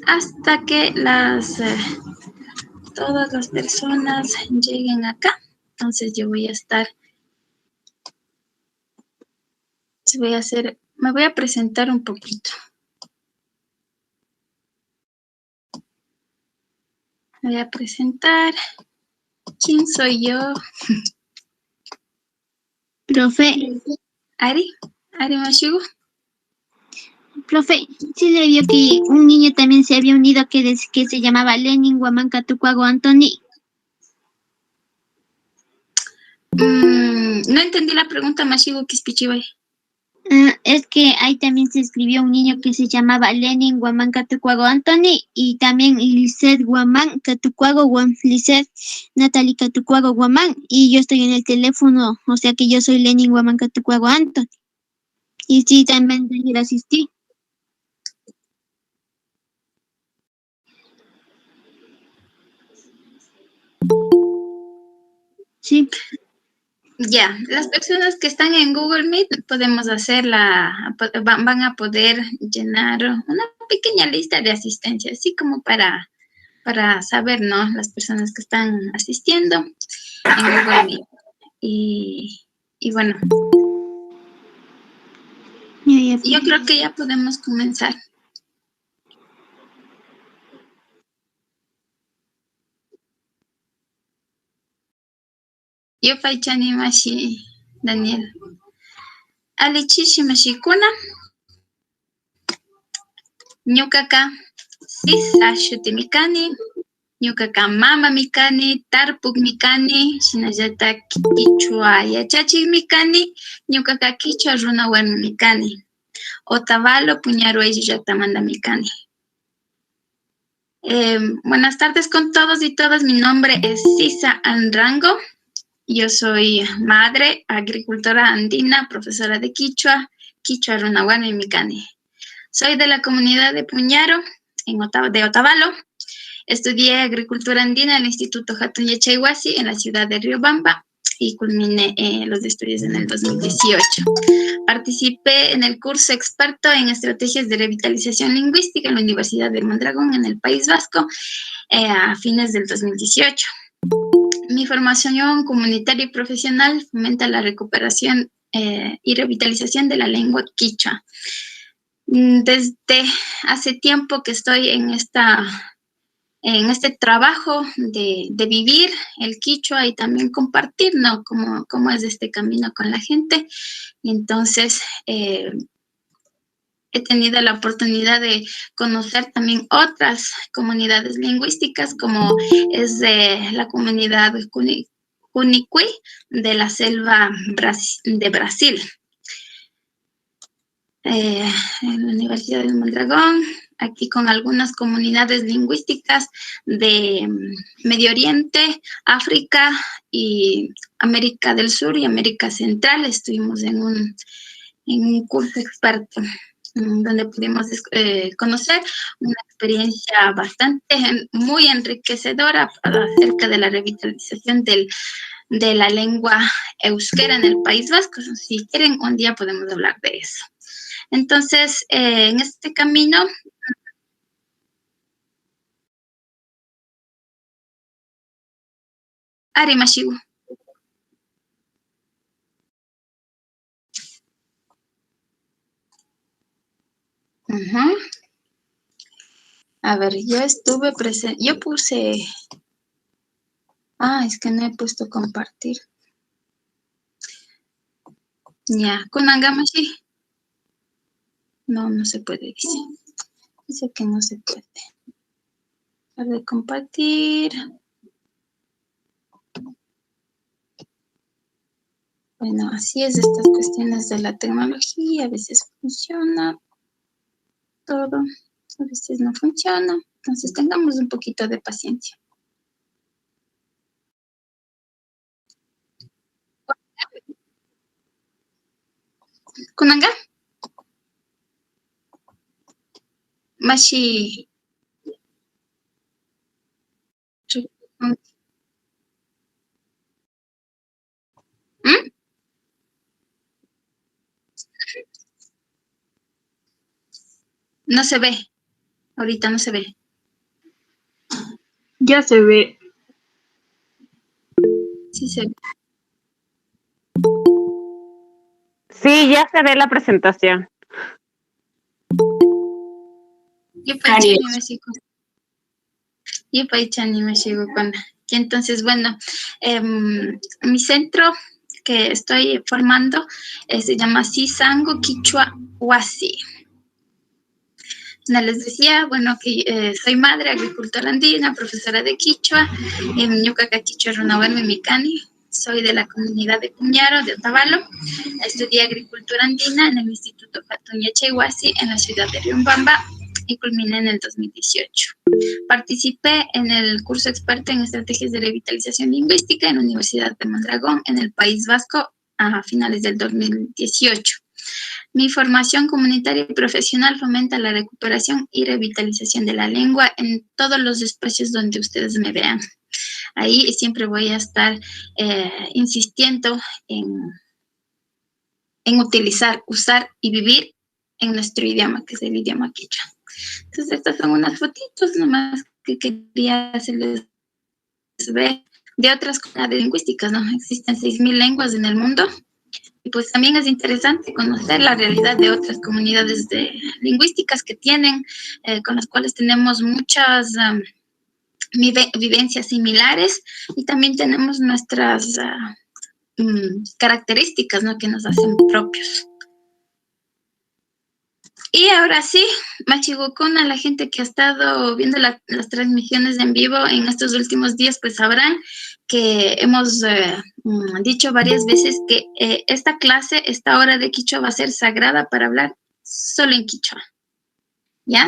hasta que todas las personas lleguen acá. Entonces yo voy a estar, me voy a presentar un poquito. Me voy a presentar. ¿Quién soy yo? Profe. Ari Mashigu. Profe, sí le vio que un niño también se había unido que se llamaba Lenin Huamanca Tucuago Anthony. No entendí la pregunta, Mashigu Kispichibai. Es que ahí también se escribió un niño que se llamaba Lenin Guamán Catucuago Anthony y también Lizeth Guamán Catucuago Lizeth Natalie Catucuago Guamán, y yo estoy en el teléfono, o sea que yo soy Lenin Guamán Catucuago Anthony. Y sí, también ayer asistí. Sí. Ya, las personas que están en Google Meet podemos van a poder llenar una pequeña lista de asistencia, así como para saber, ¿no? Las personas que están asistiendo en Google Meet. Y bueno, yo creo que ya podemos comenzar. Yo Faichani Mashi, Daniel. Alichishi Mashikuna. Ñukaka sisa shutimikani. Ñukaka mama mikani, tarpuk mikani, shinallata kichwa yachachik mikani, ñukaka kichwa runa warmi mikani. Otavalo Puñaro Llaqtamanta mikani. Buenas tardes con todos y todas. Mi nombre es Sisa Anrango. Yo soy madre, agricultora andina, profesora de Quichua Runaguano y Micani. Soy de la comunidad de Puñaro, de Otavalo. Estudié agricultura andina en el Instituto Hatun Yachayhuasi en la ciudad de Riobamba y culminé los estudios en el 2018. Participé en el curso experto en estrategias de revitalización lingüística en la Universidad de Mondragón en el País Vasco a fines del 2018. Mi formación comunitaria y profesional fomenta la recuperación y revitalización de la lengua quichua. Desde hace tiempo que estoy en este trabajo de vivir el quichua y también compartir, ¿no? Cómo es este camino con la gente. Y entonces he tenido la oportunidad de conocer también otras comunidades lingüísticas, como es de la comunidad Cunicuy de la selva de Brasil. En la Universidad de Mondragón, aquí con algunas comunidades lingüísticas de Medio Oriente, África y América del Sur y América Central. Estuvimos en un curso experto donde pudimos conocer una experiencia muy enriquecedora acerca de la revitalización de la lengua euskera en el País Vasco. Si quieren, un día podemos hablar de eso. Entonces, en este camino, Ari Mashigu. A ver, yo estuve presente, yo puse... es que no he puesto compartir. Ya, Kunangamashi. No se puede, dice. Dice que no se puede. A ver, compartir. Bueno, así es estas cuestiones de la tecnología. A veces funciona todo, a veces no funciona. Entonces tengamos un poquito de paciencia. Kunanga. Mashi. No se ve. Ahorita no se ve. Ya se ve. Sí se ve. Sí, ya se ve la presentación. Yupaychani me sigo. Yupaychani me sigo con. Y entonces, bueno, mi centro que estoy formando se llama Sisango Quichua Huasi. Les decía, bueno, que soy madre, agricultora andina, profesora de Quichua, en Ñucaca Quichua Runahuel Mimicani. Soy de la comunidad de Puñaro, de Otavalo. Estudié agricultura andina en el Instituto Fatuña Chehuasi, en la ciudad de Riobamba, y culminé en el 2018. Participé en el curso experto en estrategias de revitalización lingüística en la Universidad de Mondragón, en el País Vasco, a finales del 2018. Mi formación comunitaria y profesional fomenta la recuperación y revitalización de la lengua en todos los espacios donde ustedes me vean. Ahí siempre voy a estar insistiendo en utilizar, usar y vivir en nuestro idioma, que es el idioma quichua. Entonces, estas son unas fotitos nomás que quería hacerles ver de otras comunidades lingüísticas, ¿no? Existen 6,000 lenguas en el mundo. Y pues también es interesante conocer la realidad de otras comunidades lingüísticas que tienen, con las cuales tenemos muchas vivencias similares y también tenemos nuestras características, ¿no? Que nos hacen propios. Y ahora sí, Machigokuna, la gente que ha estado viendo las transmisiones en vivo en estos últimos días, pues sabrán que hemos dicho varias veces que esta clase, esta hora de Quichua va a ser sagrada para hablar solo en Quichua. ¿Ya?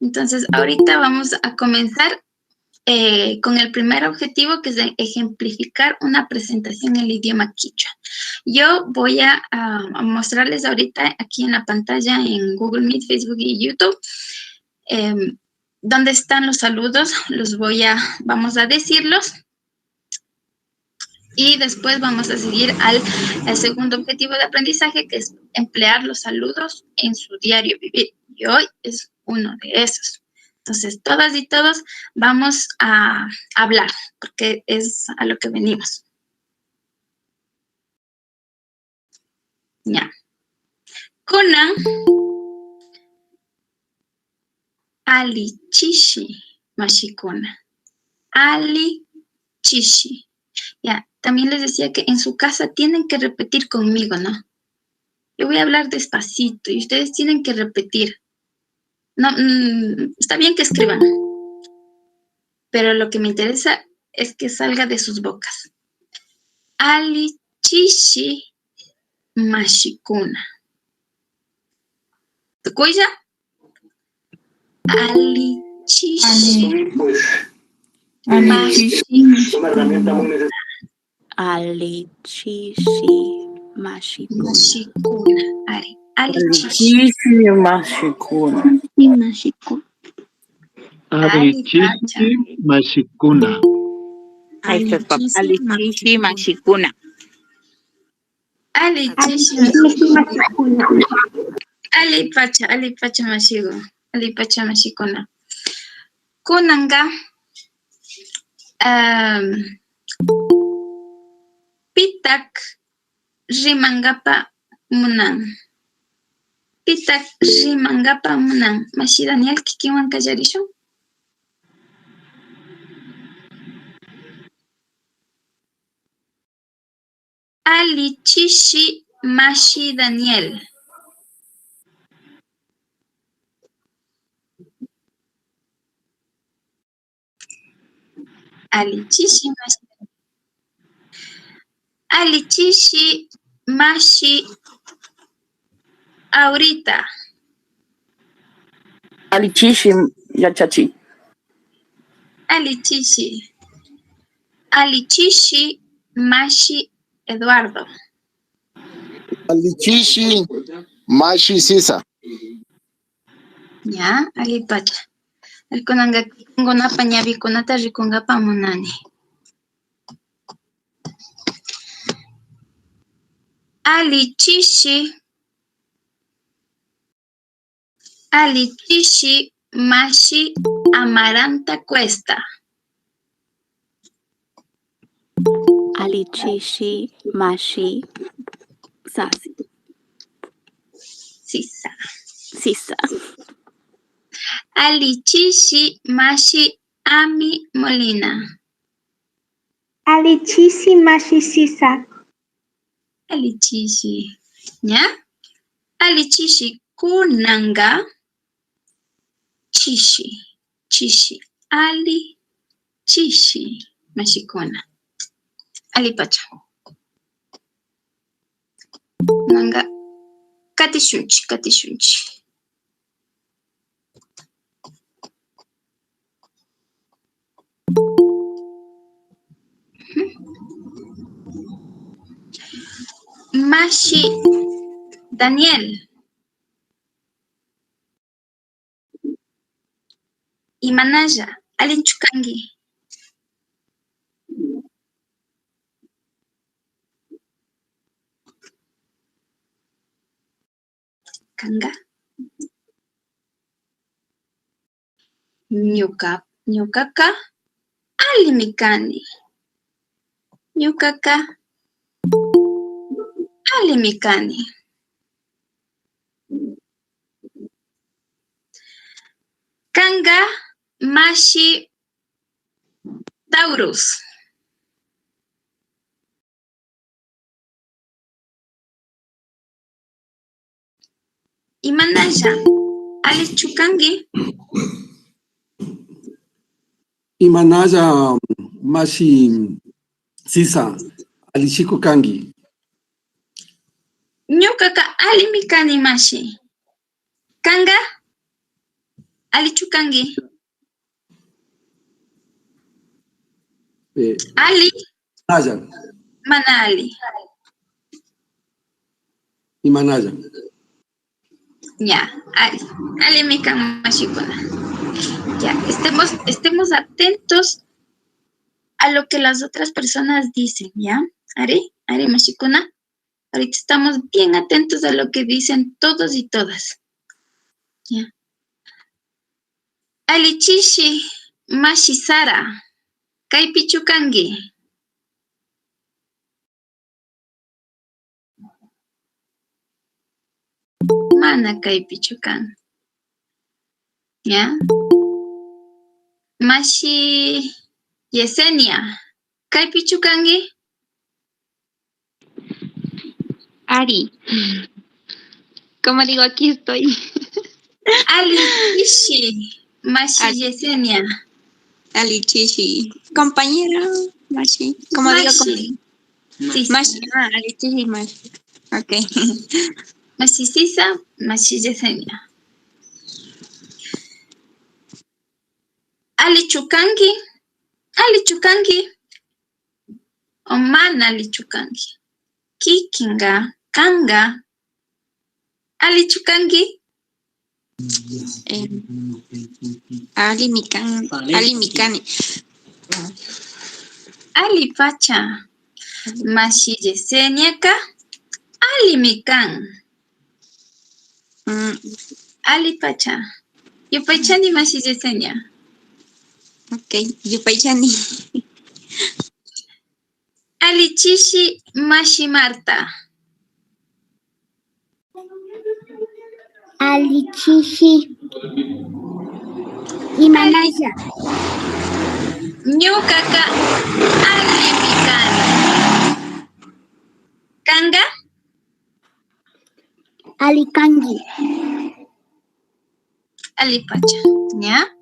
Entonces, ahorita vamos a comenzar con el primer objetivo, que es de ejemplificar una presentación en el idioma quichua. Yo voy a mostrarles ahorita aquí en la pantalla en Google Meet, Facebook y YouTube dónde están los saludos. Vamos a decirlos y después vamos a seguir al segundo objetivo de aprendizaje, que es emplear los saludos en su diario vivir. Y hoy es uno de esos. Entonces, todas y todos vamos a hablar, porque es a lo que venimos. Ya. Kunan Ali Chishi Mashikuna. Ali Chishi. Ya, también les decía que en su casa tienen que repetir conmigo, ¿no? Yo voy a hablar despacito y ustedes tienen que repetir. No, está bien que escriban, pero lo que me interesa es que salga de sus bocas. Ali Chishi Mashikuna. ¿Tucuya? Ali Chishi Mashikuna. Ali Chishi Mashikuna. Ali Chishi Mashikuna. Ali Chishi Mashikuna. Ahí está, papá. Ali Chishi Mashikuna. Ali Chishi Mashikuna. Ali Pacha Mashigo. Ali Pacha Mashikuna. Kunanga. Pitak Rimangapa Munan. Pitak Rimangapa Munan. Mashi Daniel Kikiwan Kayarisho. Ali Chishi Mashi Daniel. Ali Chishi Mashi. Ali Chishi Mashi ahorita. Ali Chishi Yachachi. Ali Chishi. Ali Chishi Mashi Eduardo. Ali Chishi Mashi Sisa. Ya, Ali Pacha. El konanga konapa ñavi konata rikungapa munani. Ali Chishi Mashi Amaranta Cuesta. Alichishi Mashi Sasi. Sisa. Sisa. Alichishi Mashi Ami Molina. Alichishi Mashi Sisa. Alichishi. ¿Ya? Alichishi Kunanga. Chishi. Chishi. Alichishi Mashikuna. Alipacha. Nanga. Katishunchi. Katishunchi. Mashi Daniel. Imanaya. Alinchukangi. Kanga. Ñukaka. Alimikani. Ñukaka. Alimikani. Kanga Mashi Taurus. Imanaya. Alichukangi. Imanaya Mashi Sisa. Alichiko Kangi. Ñukaka alimikani Mashi. Kanga alichukangi. Ali. Manaya. Manali. Imanaya. Ya, alimikan Mashikuna. Ya, estemos atentos a lo que las otras personas dicen, ¿ya? Ari Mashikuna. Ahorita estamos bien atentos a lo que dicen todos y todas. ¿Ya? Alichishi Mashisara. Kaipichukangi. Mana Kaipichukan. ¿Ya? Mashi Yesenia. Kaipichukangi. Ari. Como digo, aquí estoy. Alichishi Mashi Yesenia. Alichishi. Compañero. Mashi. Como digo, Mashi. Sí, Mashi. Alichishi Mashi. Ok. Mashi Sisa, Mashi Yesenia. Alichukangi. Alichukangi. Omana Alichukangi. Kikinga. Kanga. Alichukangi. Alimikani. Alipacha. Mashi Yesenia ka. Alimikan. Alipacha. Yupaichani Mashi Yesenia. Ok, Yupaichani. Alichishi Mashi Marta. Alichishi Imanaya. Ñukaka alimikani. Kanga. Alikangi. Alipacha. ¿Ya?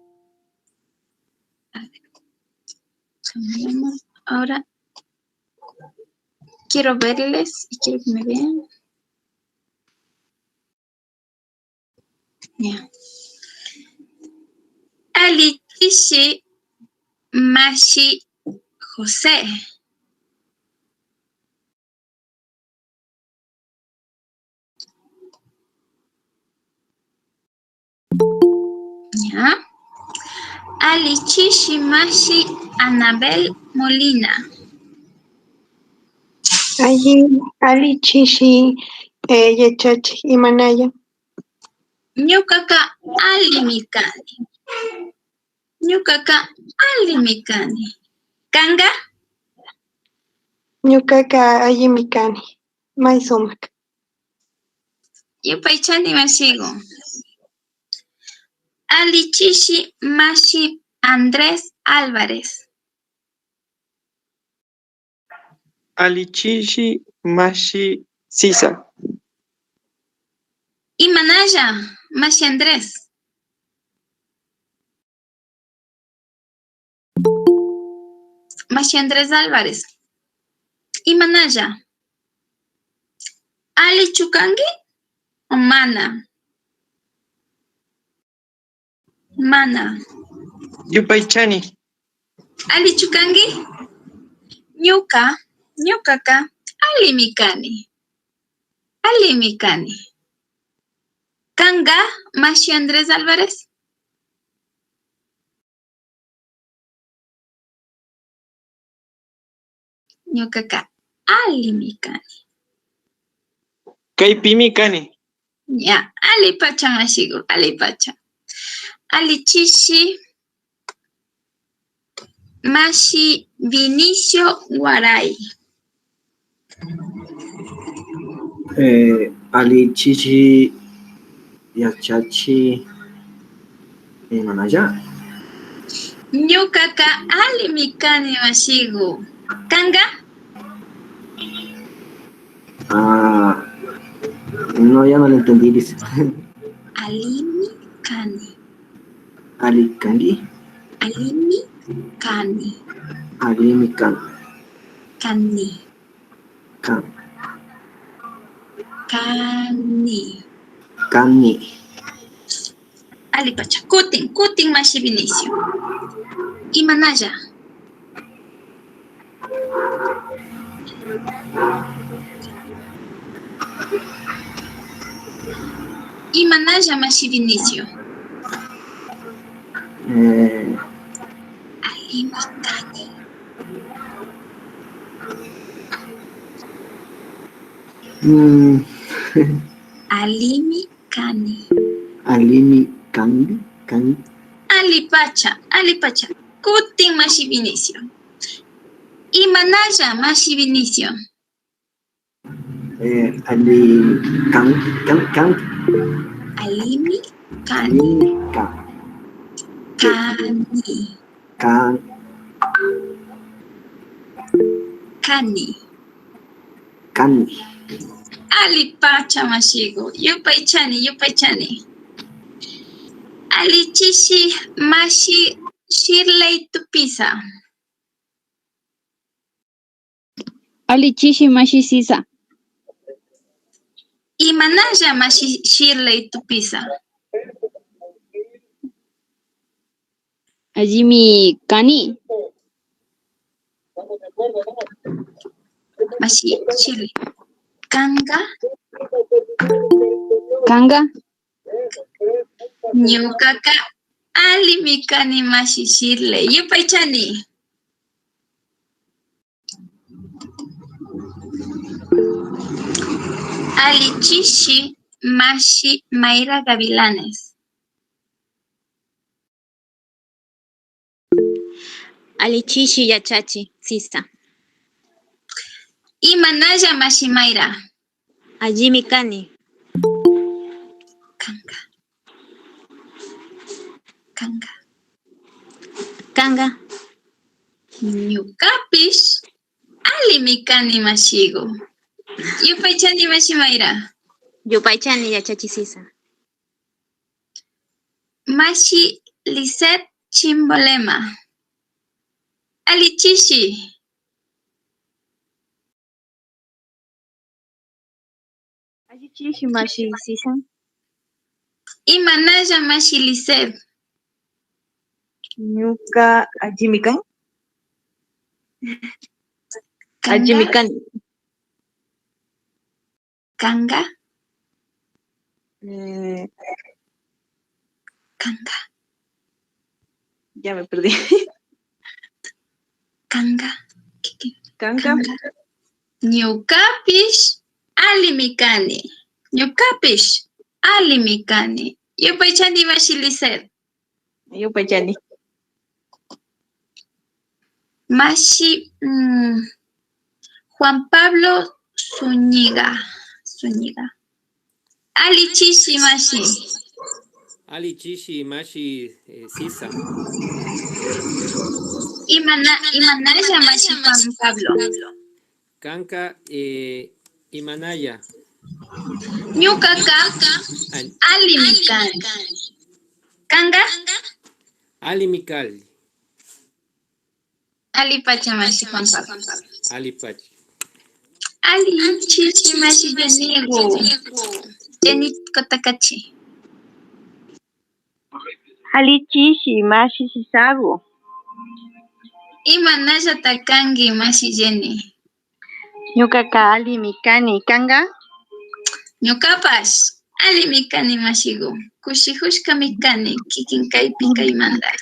Ahora quiero verles y quiero que me vean. Ya. Alichishi Mashi José. ¿Ya? Alichishi Mashi Anabel Molina. Alichishi Yechachi Imanaya. Ñuqaqa allimi kani. Ñuqaqa allimi kani. Kanqa? Ñuqaqa allimi kani. May sumaq. Yupaychani masiku. Allichishi mashi Andrés Álvarez. Allichishi mashi Sisa. Imanalla, mashi Andrés. Mashi Andrés Álvarez. Imanalla. Ali chukangi o mana? Mana. Yupaychani. Ali chukangi? Ñuqaqa allimi kani. Allimi kani. Kanqa, mashi Andrés Álvarez? Ñuqaqa allimi kani. Kaypimi kani. Ya, alipacha mashiku, alipacha. Allichishi mashi Vinicio Guaray. Allichishi yachachi imanalla. Ñuqaqa allimi kani mashiku. Kanqa? No, ya no lo entendí, dice. Allimi kani. Ali kangi. Allimi kani. Alimi kan. Kani. Kan. Kani. Kani. Alipacha. Kutin mashi Vinicio. Imanalla. Imanalla mashi Vinicio. Allimi kani. Allimi kani. Alimi kangi. Kangi. Alipacha. Kutin mashi Vinicio. Imanalla mashi Vinicio. Ali kan. Allimi kani. Kani. Kani. Alipacha mashiku. Yupaychani. Allichishi mashi Shirley Tupisa. Allichishi mashi Sisa. Imanalla mashi Shirley Tupisa. Allimi kani. Mashi Shirley. Kanqa? Ñuqaqa allimi kani mashi Shirley. Yupaychani. Allichishi mashi Mayra Gavilanes. Allichishi yachachi Sisa. Imanalla mashi Mayra. Allimi kani. Kanqa. Ñuqapish allimi kani mashiku. Yupaychani mashi Mayra. Yupaychani yachachi Sisa. Mashi Lisette Chimbolema. Allichishi. Allichishi mashi Sisa. Imanalla mashi Lisette. Ñuqa allimi kan. Allimi kani. Kanqa. Ya me perdí. Kanqa. Kanqa. Ñuqapish allimi kani. Yupaychani mashi Lizeth. Yupaychani. Mashi Juan Pablo Zúñiga. Ali Chishi mashi. Ali Chishi Mashi Sisa. Imanaya mashi Juan Pablo. Kanka Imanaya. Ñukaka Ali Mikali. Kanga Ali Mikali. Ali Pacha mashi Juan Pablo. Ali Pacha. Ali Chichi mashi Jenigo. Jenit Kotakachi. Ali Chishi Mashi Sisago. Imanaya Takangi mashi Jenny. Ñukaka Ali Mikani. Kanga? Ñukapash Ali Mikani mashigo. Kushihushka Mikani. Kikin kaypi kaymanta.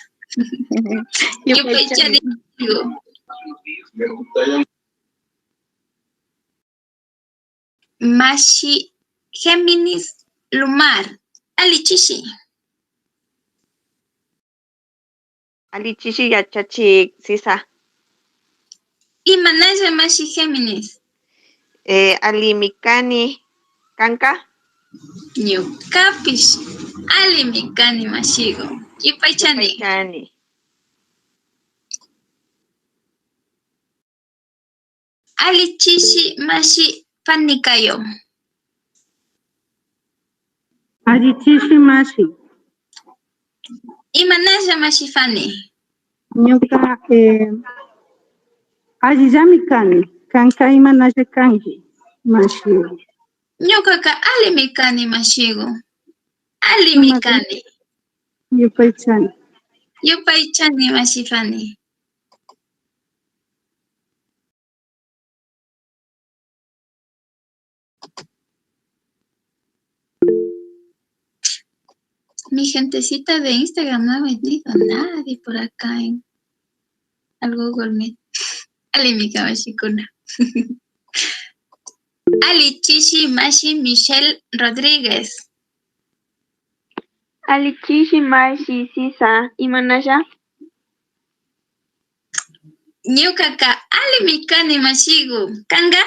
Yupaychani mashigo. Mashi Géminis Lumar. Ali Chishi. Ali Chishi Yachachi Sisa. Imanaya mashi Géminis. Ali Mikani. Kanka? Ñukapish Ali Mikani mashigo. Yupaychani. Ali Chishi mashi Panikayo. Ali Chishi mashi. Imanaya mashi Fani. Ñuka Ali Mikani. Kanka imanaya kangi. Mashi. Ñukaka Ali Mikani mashigo. Ali Mikani. Yupaychani mashi Fani. Mi gentecita de Instagram no ha venido nadie por acá al Google Meet. Ali Mikani Mashikuna. Ali Chishi mashi Michelle Rodríguez. Ali Chishi Mashi Sisa. Imanaya? Ñukaka Ali Mikani mashigo. Kanga?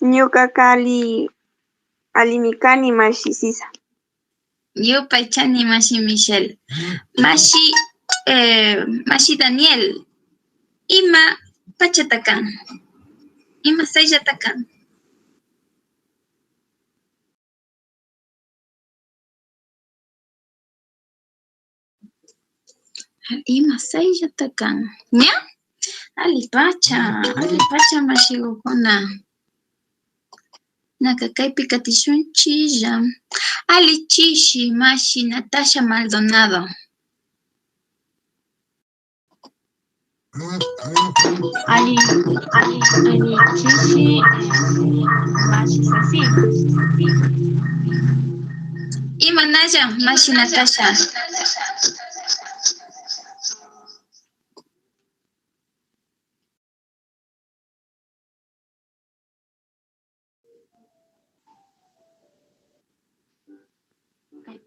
Ñukaka Ali Mikani Mashi Sisa. Yupaychani mashi Michelle. Mashi Daniel. Ima Pachatakan. Ima Sayatakan. Ima Sayatakan. ¿Ya? Ali Pacha mashigo kona. Nakakaypi katishunchilla. Ali Chishi mashi Natasha Maldonado. Ali Chishi mashi Safi. Imanaya mashi Natasha.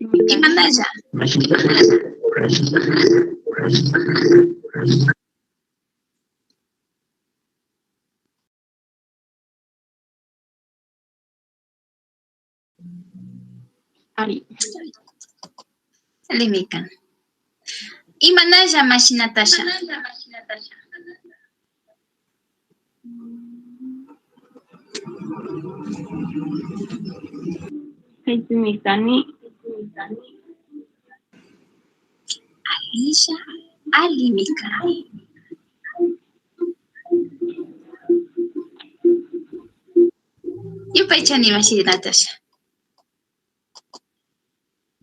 Imanaya. Ali Mikan. Imanaya mashi Natasha. Mikani. Alicia Ali Mikani. Yupaychani mashi Natasha.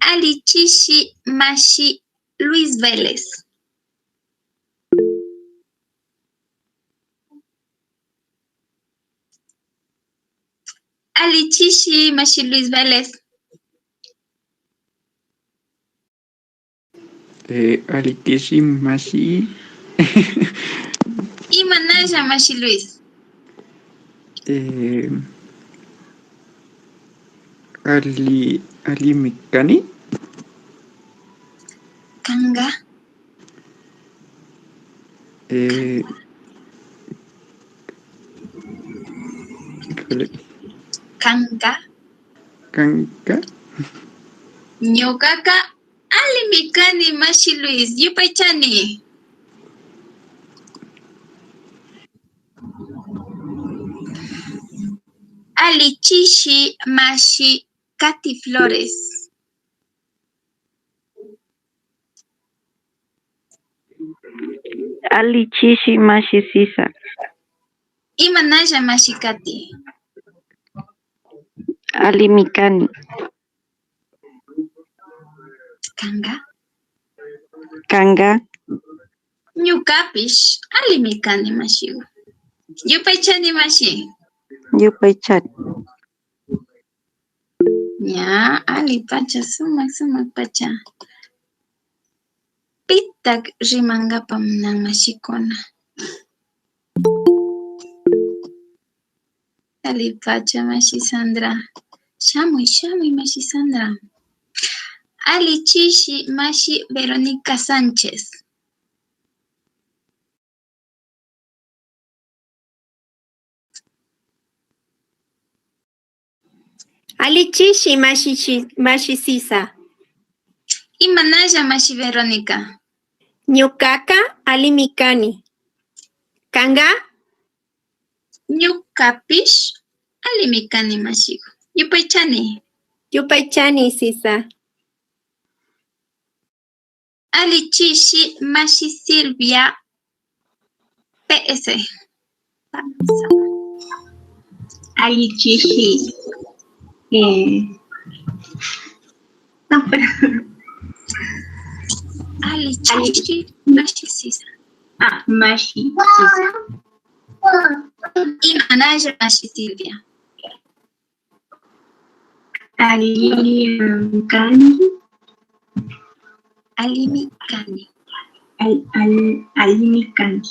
Ali Chishi mashi Luis Vélez. Ali Chishi mashi Luis Vélez. Ali Chishi mashi Imanaya mashi Luis. Ali Mikani. Kanga. Kanga. Kanka. Ñuqaqa allimi kani, Mashi Luis. Yupaychani. Alichishi Mashi Katy Flores. Alichishi Mashi Sisa. Imanalla Mashi Katy. Ali Mikani. Kanga. Kanga. Ñuqapish allimi kani, Mashi. Yupaychani, Mashi. Yupaychani. Ya, Ali pacha, sumak pacha. Pitak rimangapam nan Mashikuna. Ali pacha, Mashi Sandra. Shamuy, Mashi Sandra. Alichishi Mashi Verónica Sánchez. Alichishi Mashi Sisa. Imanalla Mashi Verónica. Ñuqaqa allimi kani. Kanga. Ñuqapish allimi kani, Mashi. Yupaychani. Yupaychani, Sisa. Alichishi Mashi Silvia PS. Alichishi Alichishi Mashi Sisa. Mashi Sisa. Imanalla Mashi Silvia. Allimi kani. Allimi kani. Allimi kani.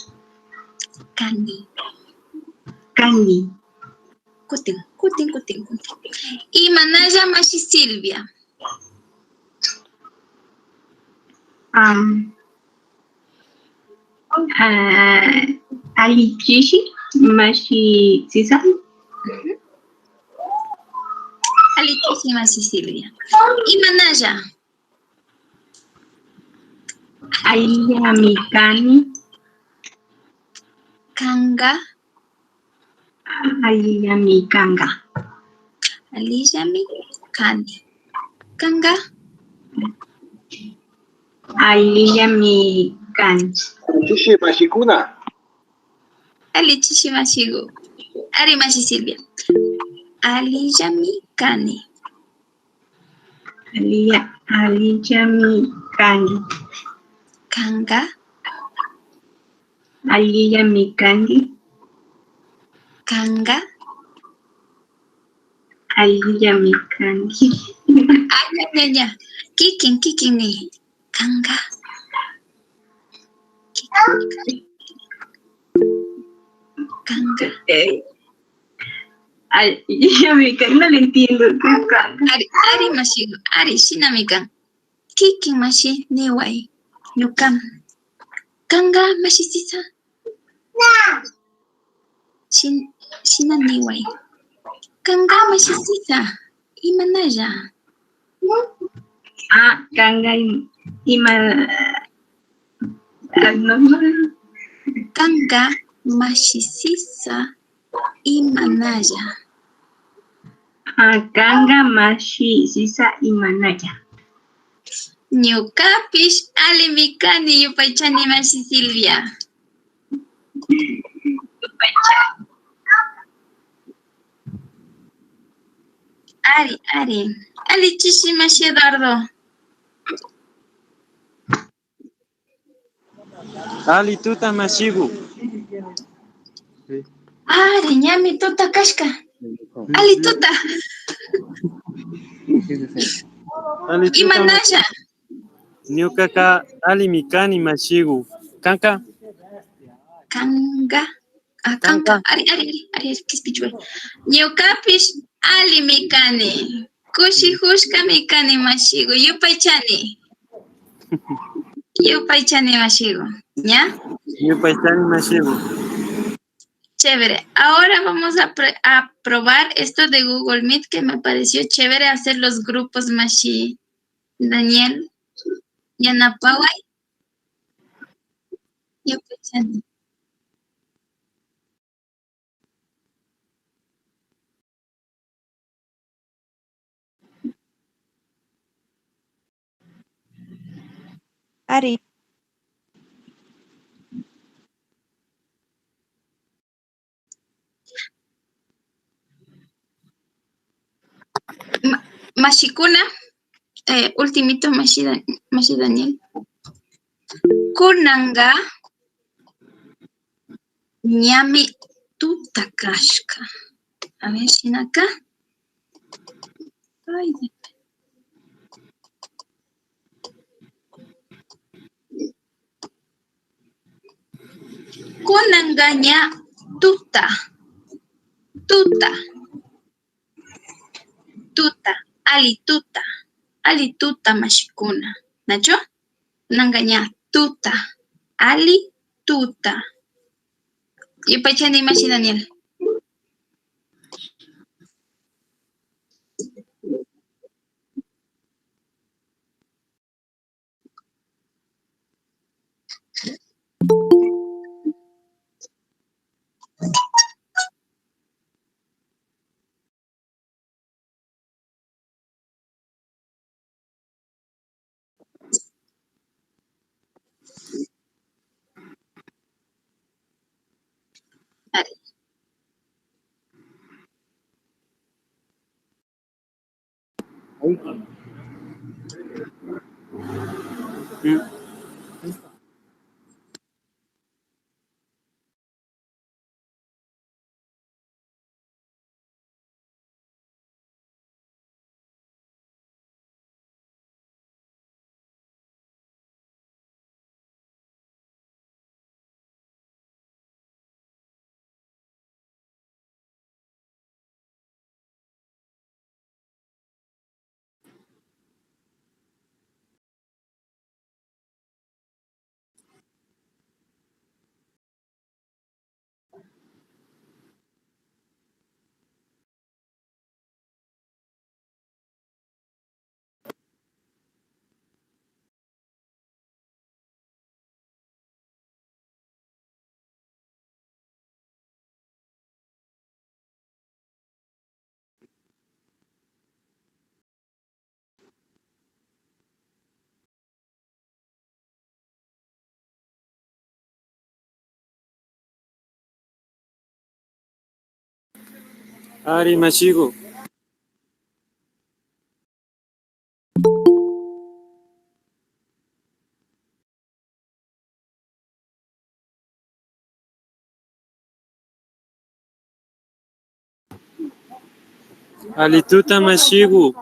Kani. Kutin. Imanalla Mashi Silvia. Alichishi Mashi Sisa. Alichishi Mashi Silvia. Imanalla. Allimi kani. Kanga. Allimi kanga. Allimi kani. Kanga. Allimi kani. Alichishi Mashikuna. Alichishi Mashigu. Ari Mashi Silvia. Allimi kani. Allimi kani. Kanga. Allimi kani. Kanga. Allimi kani. Ya. Kikin ni. Kanga. Kanga. No le entiendo. Ari Mashigu. Ari Shinamikan. Kikin Mashi Niwai. Nyukam. Kanga Mashi Sisa. Shina Niwai. Kanga Mashi Sisa. Imanalla. Kanga Kanga Mashi Sisa. Imanalla. Kanga Mashi Sisa Imanalla. Ñuqapish allimi kani, Yupaychani Mashi Silvia. Ari. Alichishi Mashi Eduardo. Ali tuta Mashigu. Ari ñami tuta kashka. Ali tuta. Imanalla. Ñuqaqa allimi kani Mashigu. Kanka. Kanga. Ari, kispichwe. Ñuqapish allimi kani. Kushihushkami kani mashigu. Yupaychani mashigu. ¿Ya? Yupaychani mashigu. Chévere. Ahora vamos a probar esto de Google Meet que me pareció chévere hacer los grupos mashi. Daniel. Yanapaway. Yupaychani. Ari. Mashikuna, ultimito Mashi Daniel. Kunanga ñami tuta kashka. A ver, Shinaka. Ay, kunanga ña tuta. Ali tuta mashikuna. ¿Nacho? Nangaña tuta. Ali tuta. Y pachani mashi Daniel. Ari mashigu. Ali tuta mashigu.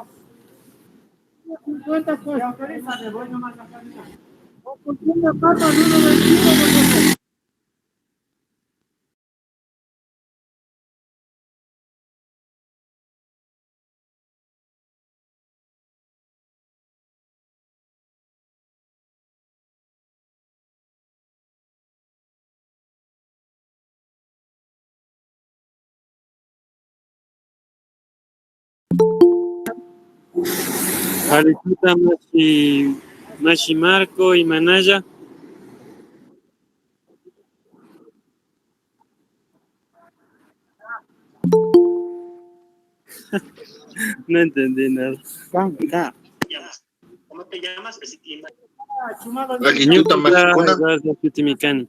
Ali tuta mashi Marco y Manaya. No entendí nada. ¿Cómo te llamas? Ñuka Eduardo Chitimicani.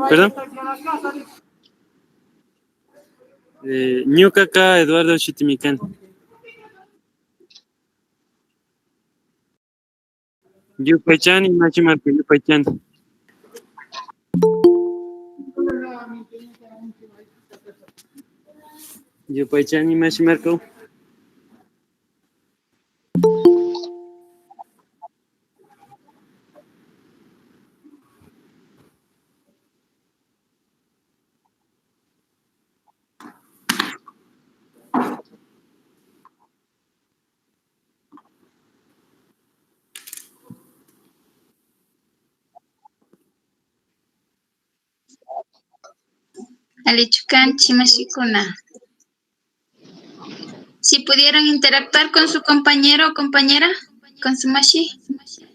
¿Perdón? Ñuka Eduardo Chitimicani. Yupaychani machi Marco Yupaychani. Yupaychani machi Marco. Alichukanchi mashikuna. Si pudieran interactuar con su compañero o compañera, con su mashi.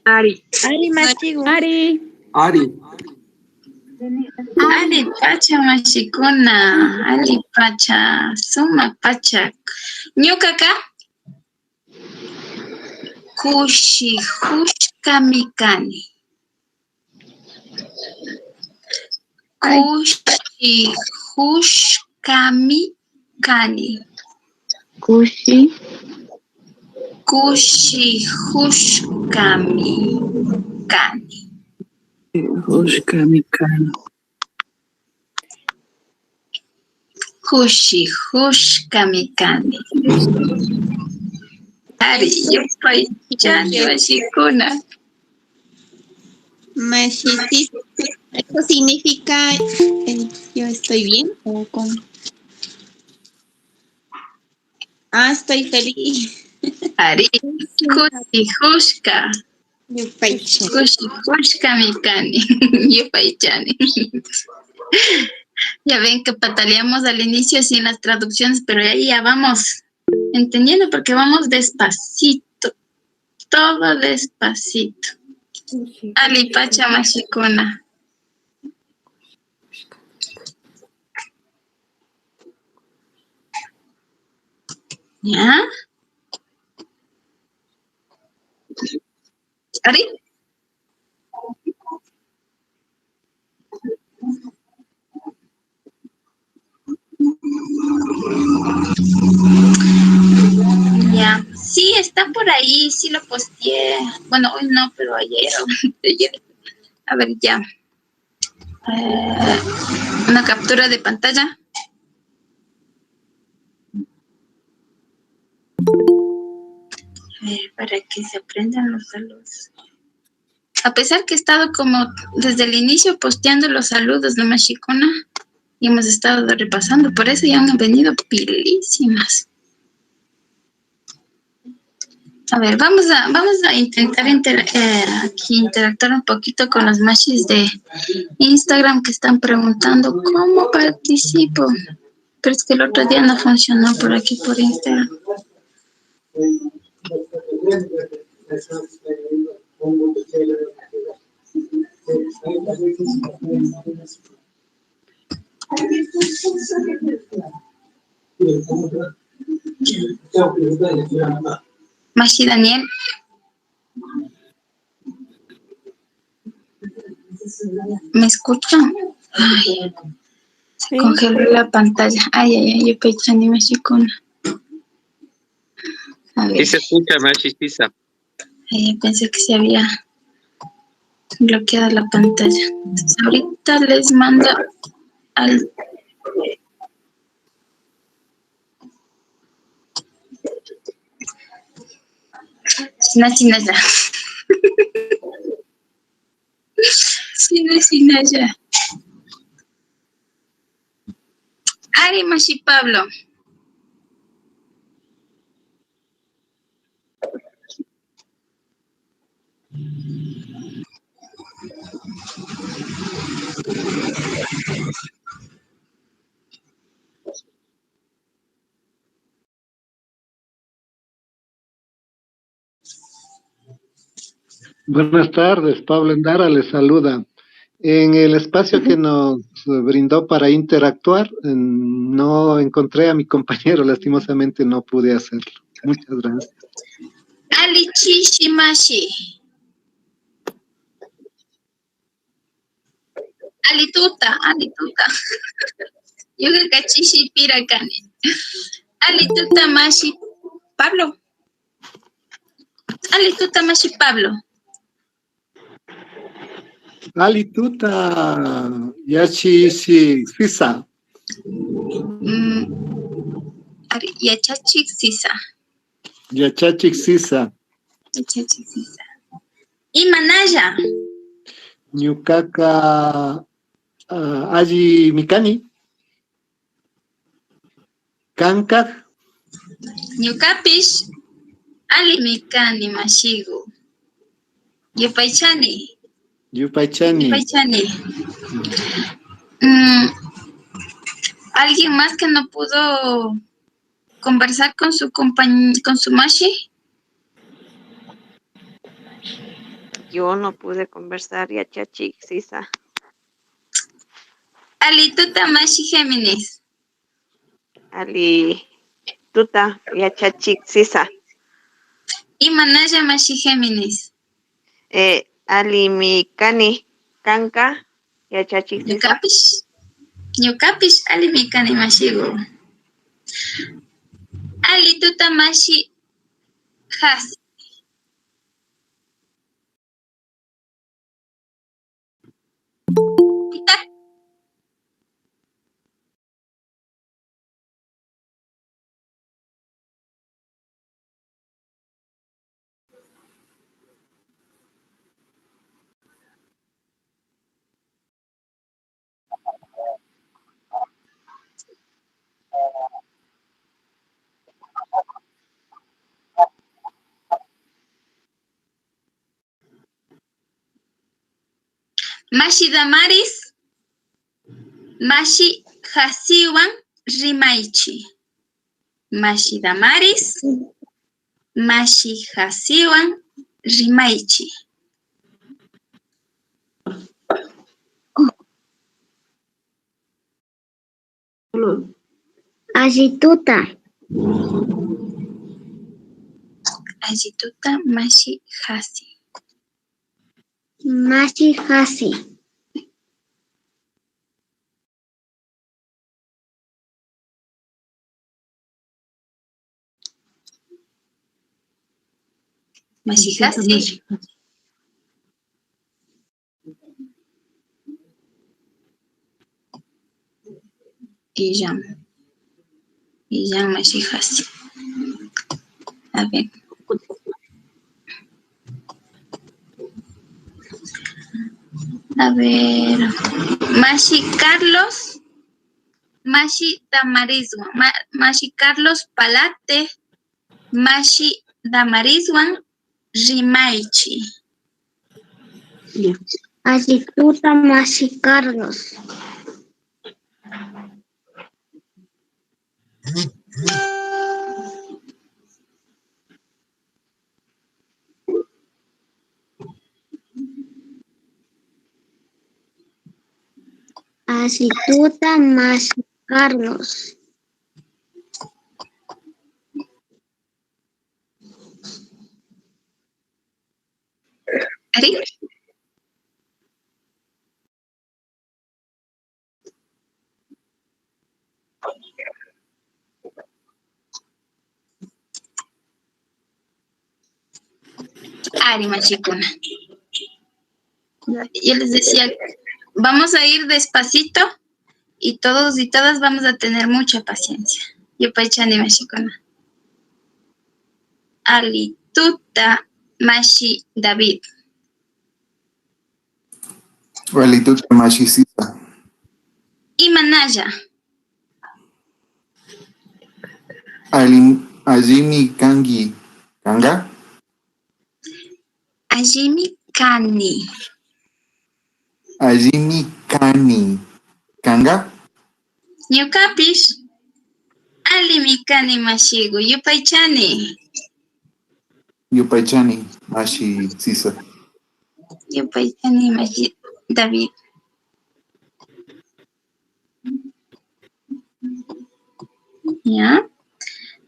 Ari. Ari Machigu. Ari. Ari. Ali pacha mashikuna. Ali pacha. Suma pacha. Ñukaka. Kushi hushkamikani. Kushi hushkamikani. Kushi. Kushi hushkamikani. Hushkamikani. Kushi hushkamikani. Ari, yo soy mashikuna. Mashi. ¿Eso significa yo estoy bien o con? Estoy feliz. Ari, kushi hushka. Kushi hushkamikani. Yupaychani. Ya ven que pataleamos al inicio sin las traducciones, pero ahí ya vamos entendiendo porque vamos despacito. Todo despacito. Ali pacha mashikuna. ¿Ya? ¿Ari? Ya. Sí, está por ahí, sí lo posteé. Bueno, hoy no, pero ayer. A ver, ya. Una captura de pantalla. A ver, para que se aprendan los saludos. A pesar que he estado como desde el inicio posteando los saludos de mashikuna y hemos estado repasando, por eso ya han venido pilísimas. A ver, vamos a intentar aquí interactuar un poquito con los mashis de Instagram que están preguntando cómo participo. Pero es que el otro día no funcionó por aquí por Instagram. Mashi Daniel. ¿Me escuchan? Ay, se congeló la pantalla. Ay, yo pensé ni mashikuna. A ver. Sí se escucha, Mashi Sisa. Ay, pensé que se había bloqueado la pantalla. Entonces, ahorita les mando al... Sinaya. Sinaya. Ari Mashi Pablo. Buenas tardes, Pablo Endara les saluda. En el espacio que nos brindó para interactuar, no encontré a mi compañero, lastimosamente no pude hacerlo. Muchas gracias. Ali Chishimashi. Alituta. Yo creo que Chishi Pirakani. Alituta Mashi Pablo. Alituta Mashi Pablo. Alituta Yachi Sisa. Yachachik Sisa. Yachachik Sisa. Yachachik Sisa. Imanaya. Ñukaka Aji Mikani. Kanka. Ñukapish Ali Mikani Mashigu. ¿Alguien más que no pudo conversar con su con su Mashi? Yo no pude conversar, Yachachi, Sisa. Ali tuta Mashi Géminis. Ali tuta, Yachachi, Sisa. Imanaya Mashi Géminis. Ali mi cani, canca, Yachachi, Sisa. Ñukapish. Ñukapish ali mi kani mashigo. Ali tuta Mashi Has. Mashi Damaris, Mashi Hasiwan Rimaichi. Mashi Damaris, Mashi Hasiwan Rimaichi. Ajituta. Ajituta Mashi Hasi. Mashi Hasi. Mashi Hasi. Y ya Mashi Hasi. A ver. A ver. Mashi Carlos. Mashi Damariswan. Mashi Carlos Palate. Mashi Damariswan Rimaichi. Ajituta Mashi Carlos. Ajituta Mashi Carlos. ¿Ari? Ari Machicuna. Yo les decía, vamos a ir despacito y todos y todas vamos a tener mucha paciencia. Yo Paichani Machicuna. Ali Tuta Mashi David. Ali tuta Mashi Sisa. Imanaya. Ajimi Kangi. Kanga? Ajimi Kani. Ajimi Kani. Kanga? Ñukapish. Ali Mikani Mashigo. Yupaychani. Yupaychani Mashi Sisa. Yupaychani Mashi David. Ya.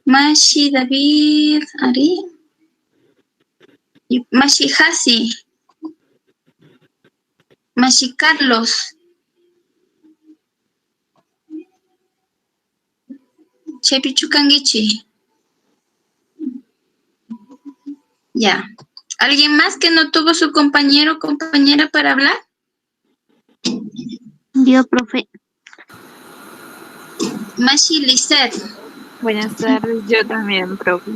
Mashi David. Ari. Mashi Hasi. Mashi Carlos. Chepi Chukangichi. Ya. ¿Alguien más que no tuvo su compañero o compañera para hablar? Yo, profe. Mashi Lisette. Buenas tardes, yo también, profe.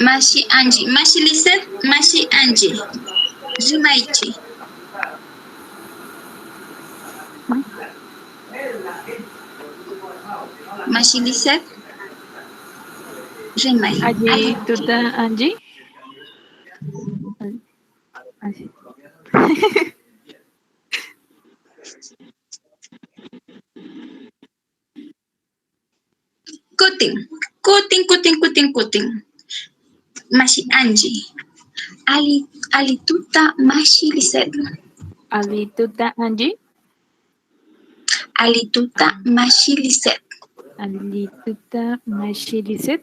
Mashi Angie. Mashi Lisette, Mashi Angie. Rimaichi. Mashi Lisette. Rimaichi. Allí, ¿tuta Angie? Kutin. Mashi Angie. Alituta mashi Lisset. Alituta Angie. Alituta mashi Lisset. Alituta mashi Lisset.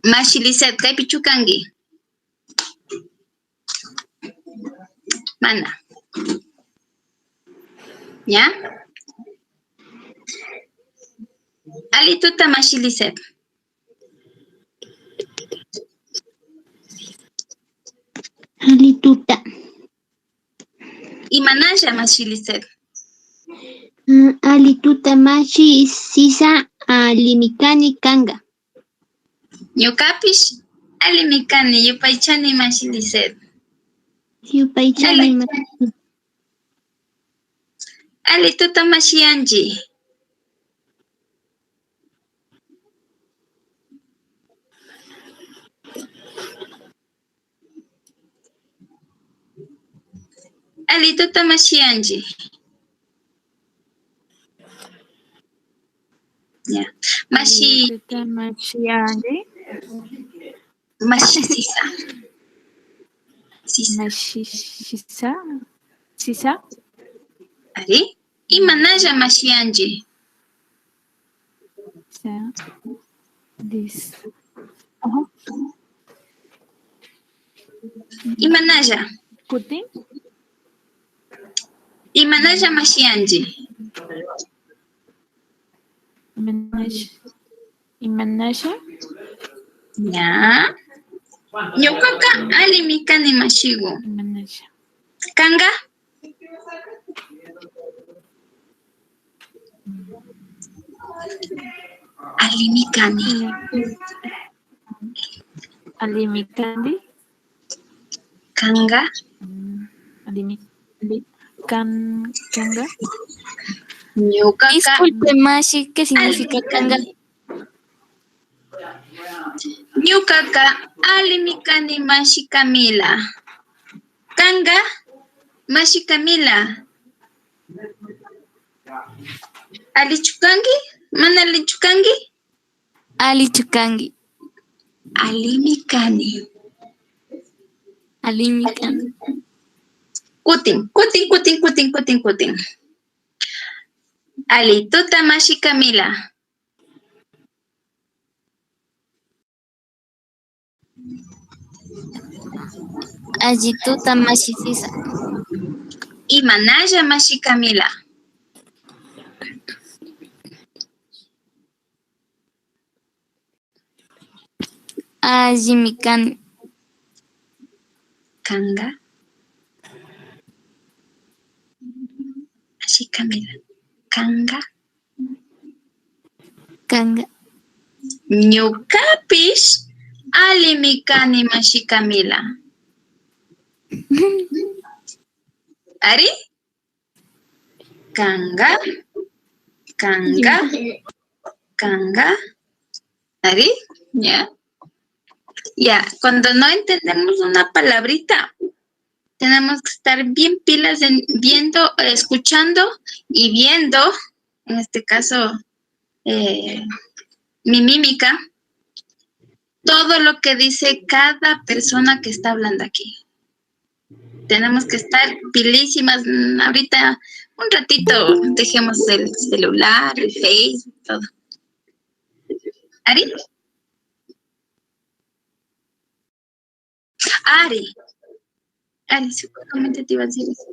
Mashi Lisset, kay pichukangi. Mana. ¿Ya? Alituta mashi Lisset. Alituta. Imanasha mashi Lisset. Alituta mashi Sisa alimikani kanga. Ñukapish alimikani yupaychani mashi Lisset. Yupaychani Alituta mashi Angie. Alituta mashi Angie. Ya. Mashi. Alituta mashi Angie. Mashi Sisa. Mashi Sisa. Ari? Imanasha mashi Angie. Imanasha. Kutin. Imanasha mashi Angie. Imanasha. Ya. Ñukaka alimikani mashigo. Imanasha. Kanga. Alimikani. Alimikani. Kanga. Kanga. Ñukaka. Disculpe, Mashi, ¿qué significa kanga? Ñukaka alimikani mashi Camila. Kanga mashi Camila. Alichukangi? Mana alichukangi? Alichukangi. Alimikani. Kutin. Alituta mashi Camila. Allituta mashi Sisa. Imanasha mashi Camila. Allimikani. Kanga. Mashi Camila. Kanga. Ñukapish alimikani mashi Camila. Ari? Kanga. Ari? Ya. Ya, cuando no entendemos una palabrita, tenemos que estar bien pilas viendo, escuchando y viendo, en este caso, mi mímica, todo lo que dice cada persona que está hablando aquí. Tenemos que estar pilísimas. Ahorita, un ratito, dejemos el celular, el Facebook, todo. ¿Ari? Ari, seguramente te iba a decir eso.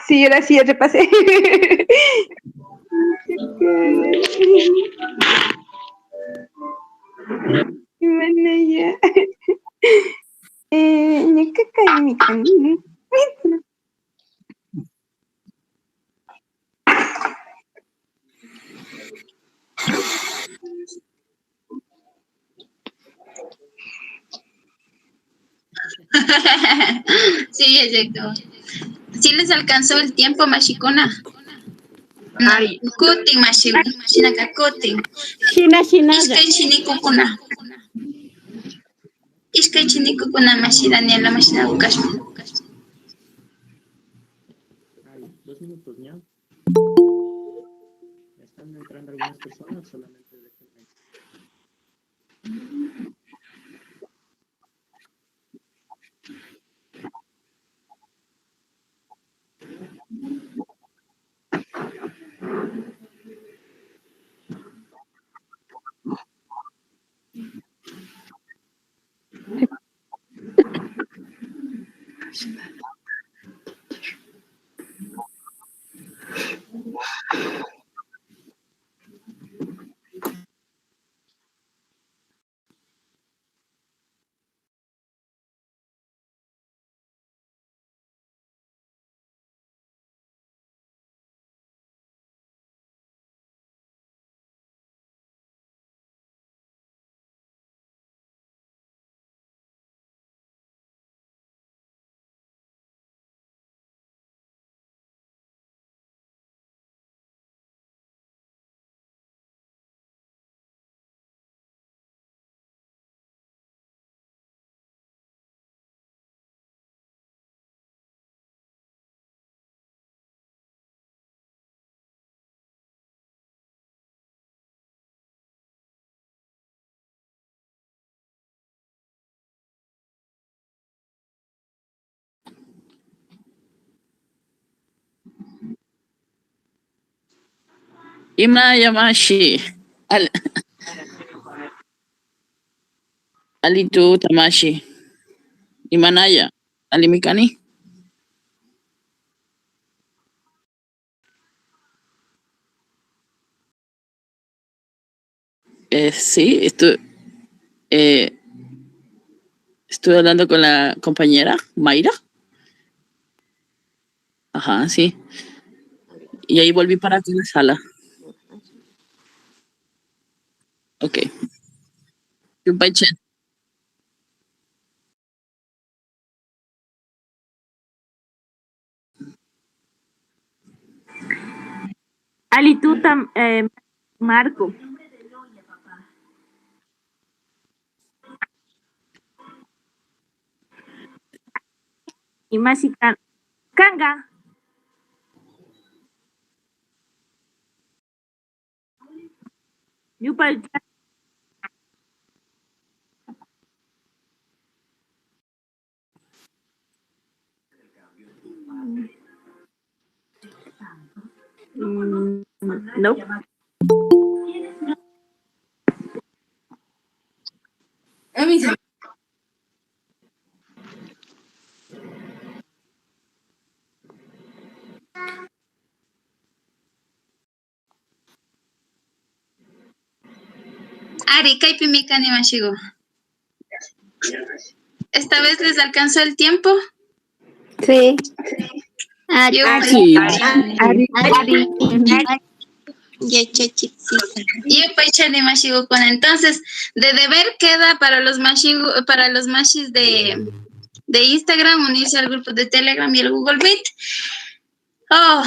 Sí, ahora sí, ya repasé. Imanaya. Ñuqaqa allimi kanki. Sí, exacto. ¿Sí les alcanzó el tiempo, Mashikuna? No, kutin, Mashinaka, kutin. Ishkay chinikukuna. Ishkay chinikukuna, Mashi Daniela, Mashina Ukashma. 2 minutos, ¿ya? Están entrando algunas personas, solamente déjenme. Imanaya Mashi. Alitu Tamashi. Imanaya. Alimikani. Sí, estuve hablando con la compañera Mayra. Ajá, sí. Y ahí volví para aquí en la sala. Ok. Yupaichen. Alituta, Marco. Y Masikan. Kanga. Yupaichen. No. Ari, kaypi mikani mashigo. ¿Esta vez les alcanzó el tiempo? Sí. Entonces, de deber queda para los mashis de Instagram unirse al grupo de Telegram y el Google Meet. Oh,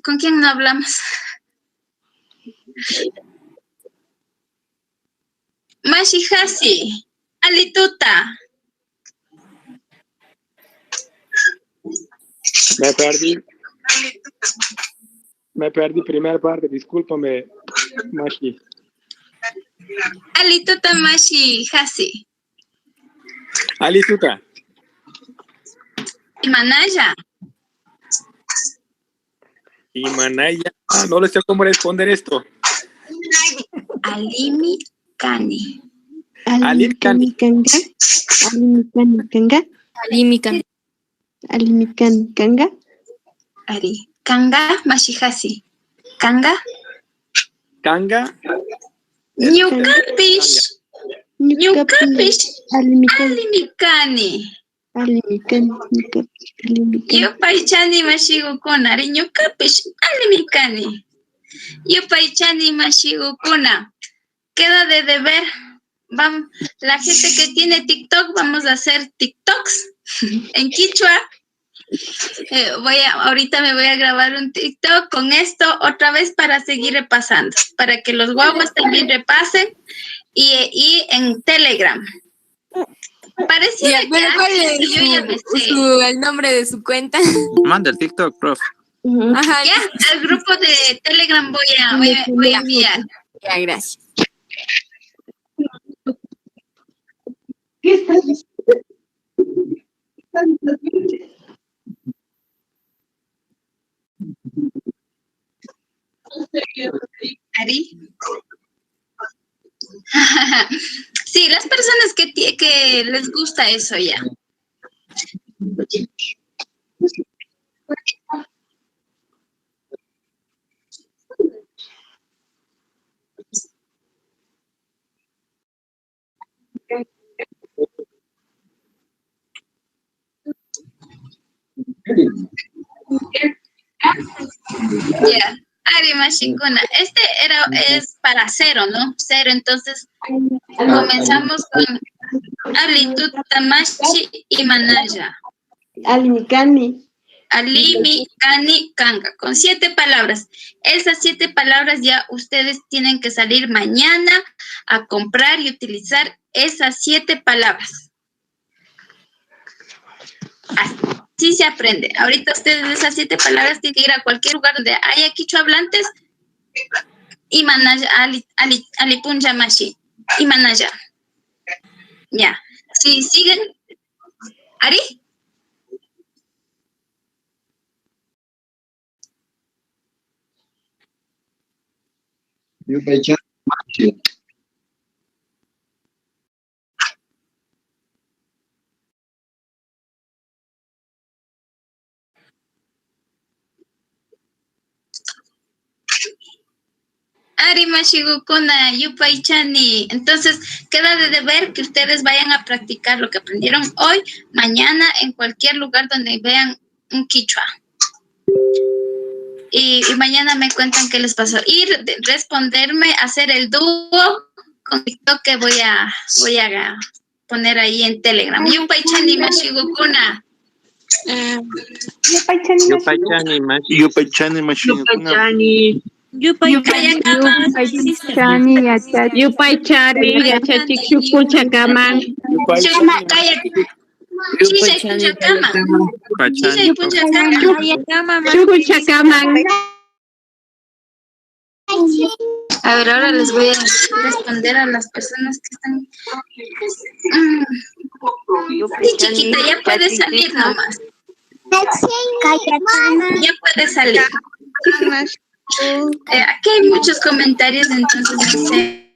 ¿con quién no hablamos? Mashi Hasi, Alituta. Me perdí primera parte, discúlpame, Mashi. Alituta Mashi Hasi. Alituta. Imanaya. Imanaya. No le sé cómo responder esto. Alimi Kani. Alimi Kani Kanga. Alimi Kani Kanga. Alimi Kani. Alimi Kani Kanga. Ari. Kanga Mashihasi. Kanga. Kanga. Ñukapish. Ñukapish. Alimi Kani. Alimi Kani. Yupaychani mashigukuna. Ari ñukapish. Alimi Kani. Yupaychani mashigukuna. Queda de deber. Vamos, la gente que tiene TikTok, vamos a hacer TikToks en Quichua. Ahorita me voy a grabar un TikTok con esto otra vez para seguir repasando, para que los guaguas también repasen y en Telegram. Parecía que yo ya me sé. El nombre de su cuenta. Manda el TikTok, profe. Ajá, ya, al grupo de Telegram voy a enviar. Ya, gracias. ¿Qué estás diciendo? Ari. Sí, las personas que les gusta eso ya. Ya, Ari Mashikuna. Es para 0, ¿no? 0, entonces comenzamos con Alituta Mashi y Manaya. Alimi Kani. Alimi Kani Kanga, con 7 palabras. Esas 7 palabras ya ustedes tienen que salir mañana a comprar y utilizar esas 7 palabras. Así se aprende. Ahorita ustedes esas 7 palabras tienen que ir a cualquier lugar donde haya quichua hablantes y Manaya, Alipunja Mashi y Manaya. Ya. Si siguen. ¿Ari? Ari Mashigukuna, Yupaychani. Entonces, queda de deber que ustedes vayan a practicar lo que aprendieron hoy, mañana, en cualquier lugar donde vean un quichua. Y mañana me cuentan qué les pasó. Y responderme, hacer el dúo con TikTok que voy a poner ahí en Telegram. Yupaychani Mashigukuna. Yupaychani Mashi. Yupaychani Mashigukuna. Yupaychani yachachik shukuchakaman. Shukuchakaman. A ver, ahora les voy a responder a las personas que están. Sí, chiquita, ya puedes salir nomás. Ya puedes salir. Aquí hay muchos comentarios, entonces no sé.